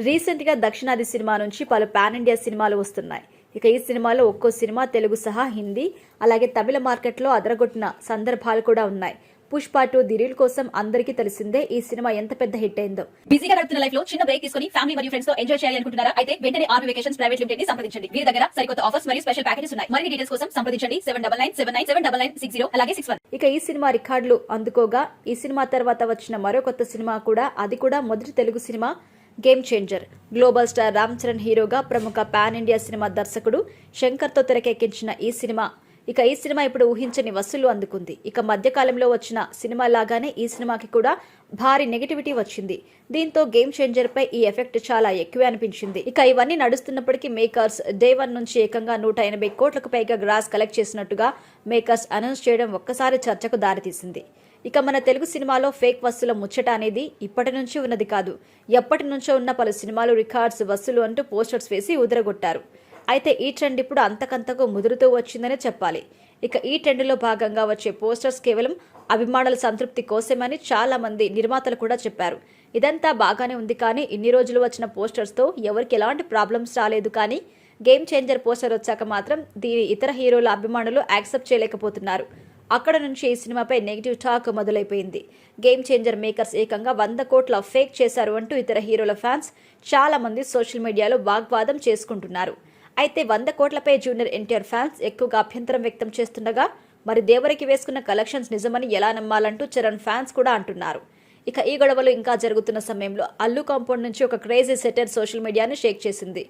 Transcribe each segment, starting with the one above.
Recent గా దక్షిణాది cinema నుంచి పలు పాన్ ఇండియా సినిమాలు వస్తున్నాయి. ఇక ఈ సినిమాలో ఒక్కో సినిమా తెలుగు సహా హిందీ అలాగే తమిళ మార్కెట్లో అదరగొట్టిన సందర్భాలు కూడా ఉన్నాయి. పుష్ప 2 ది రీల్ కోసం అందరికీ తెలిసిందే ఈ సినిమా ఎంత పెద్ద హిట్ అయిందో. బిజీగా గడుపుతున్న లైఫ్ లో చిన్న బ్రేక్ తీసుకొని ఫ్యామిలీ మరియు ఫ్రెండ్స్ తో ఎంజాయ్ చేయాలి అనుకుంటున్నారా? అయితే వెంటనే ఆర్మీ వెకేషన్స్ ప్రైవేట్ లిమిటెడ్ ని సంప్రదించండి. వీరి దగ్గర సరికొత్త ఆఫర్స్ మరియు స్పెషల్ ప్యాకేజెస్ ఉన్నాయి. మరిన్ని డీటెయిల్స్ కోసం సంప్రదించండి 7997979960 అలాగే 61. ఇక ఈ సినిమా రికార్డులు అందుకోగా ఈ సినిమా తర్వాత వచ్చిన మరో కొత్త సినిమా కూడా, అది కూడా మొదటి Telugu cinema game changer. Global star Ram Charan హీరోగా ప్రముఖ పాన్ ఇండియా సినిమా దర్శకుడు శంకర్ తో తెరకెక్కించిన ఈ సినిమా ఇప్పుడు ఊహించని వసూళ్లు అందుకుంది. ఇక మధ్యకాలంలో వచ్చిన సినిమా లాగానే ఈ సినిమాకి కూడా భారీ నెగటివిటీ వచ్చింది. దీంతో గేమ్ చేంజర్ పై ఈ ఎఫెక్ట్ చాలా ఎక్కువే అనిపించింది. ఇక ఇవన్నీ నడుస్తున్నప్పటికీ మేకర్స్ డే 1 నుంచి ఏకంగా 180 కోట్లకు పైగా గ్రాస్ కలెక్ట్ చేసినట్టుగా మేకర్స్ అనౌన్స్ చేయడం ఒక్కసారి చర్చకు దారితీసింది. ఇక మన తెలుగు సినిమాలో ఫేక్ వసూల ముచ్చట అనేది ఇప్పటి నుంచి ఉన్నది కాదు. ఎప్పటి నుంచో ఉన్న పలు సినిమాలు రికార్డ్స్ వసూలు అంటూ పోస్టర్స్ వేసి ఉదరగొట్టారు. అయితే ఈ ట్రెండ్ ఇప్పుడు అంతకంతకు ముదురుతూ వచ్చిందనే చెప్పాలి. ఇక ఈ ట్రెండ్లో భాగంగా వచ్చే పోస్టర్స్ కేవలం అభిమానుల సంతృప్తి కోసమని చాలా మంది నిర్మాతలు కూడా చెప్పారు. ఇదంతా బాగానే ఉంది, కానీ ఇన్ని రోజులు వచ్చిన పోస్టర్స్తో ఎవరికి ఎలాంటి ప్రాబ్లమ్స్ రాలేదు. కానీ గేమ్ చేంజర్ పోస్టర్ వచ్చాక మాత్రం దీని ఇతర హీరోల అభిమానులు యాక్సెప్ట్ చేయలేకపోతున్నారు. అక్కడ నుంచి ఈ సినిమాపై నెగిటివ్ టాక్ మొదలైపోయింది. గేమ్ చేంజర్ మేకర్స్ ఏకంగా 100 కోట్ల ఫేక్ చేశారు అంటూ ఇతర హీరోల ఫ్యాన్స్ చాలా మంది సోషల్ మీడియాలో వాగ్వాదం చేసుకుంటున్నారు. అయితే 100 కోట్లపై జూనియర్ ఎన్టీఆర్ ఫ్యాన్స్ ఎక్కువగా అభ్యంతరం వ్యక్తం చేస్తుండగా, మరి దేవరికి వేసుకున్న కలెక్షన్స్ నిజమని ఎలా నమ్మాలంటూ చరణ్ ఫ్యాన్స్ కూడా అంటున్నారు. ఇక ఈ గొడవలు ఇంకా జరుగుతున్న సమయంలో అల్లు కాంపౌండ్ నుంచి ఒక క్రేజీ సెటర్ సోషల్ మీడియాను షేక్ చేసింది.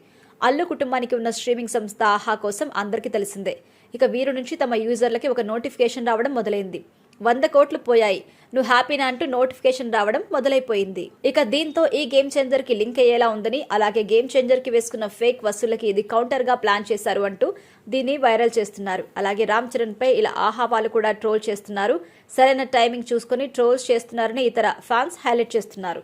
అల్లు కుటుంబానికి ఉన్న స్ట్రీమింగ్ సంస్థ ఆహా కోసం అందరికీ తెలిసిందే. ఇక వీరు నుంచి తమ యూజర్లకి ఒక నోటిఫికేషన్ రావడం మొదలైంది. 100 కోట్లు పోయాయి, నువ్వు హ్యాపీనా అంటూ నోటిఫికేషన్ రావడం మొదలైపోయింది. ఇక దీంతో ఈ గేమ్ చేంజర్ కి లింక్ అయ్యేలా ఉందని, అలాగే గేమ్ చేంజర్ కి వేసుకున్న ఫేక్ వసూళ్లకి ఇది కౌంటర్ గా ప్లాన్ చేశారు అంటూ దీన్ని వైరల్ చేస్తున్నారు. అలాగే రామ్ చరణ్ పై ఇలా ఆహా వాళ్ళు కూడా ట్రోల్ చేస్తున్నారు. సరైన టైమింగ్ చూసుకుని ట్రోల్స్ చేస్తున్నారని ఇతర ఫ్యాన్స్ హైలైట్ చేస్తున్నారు.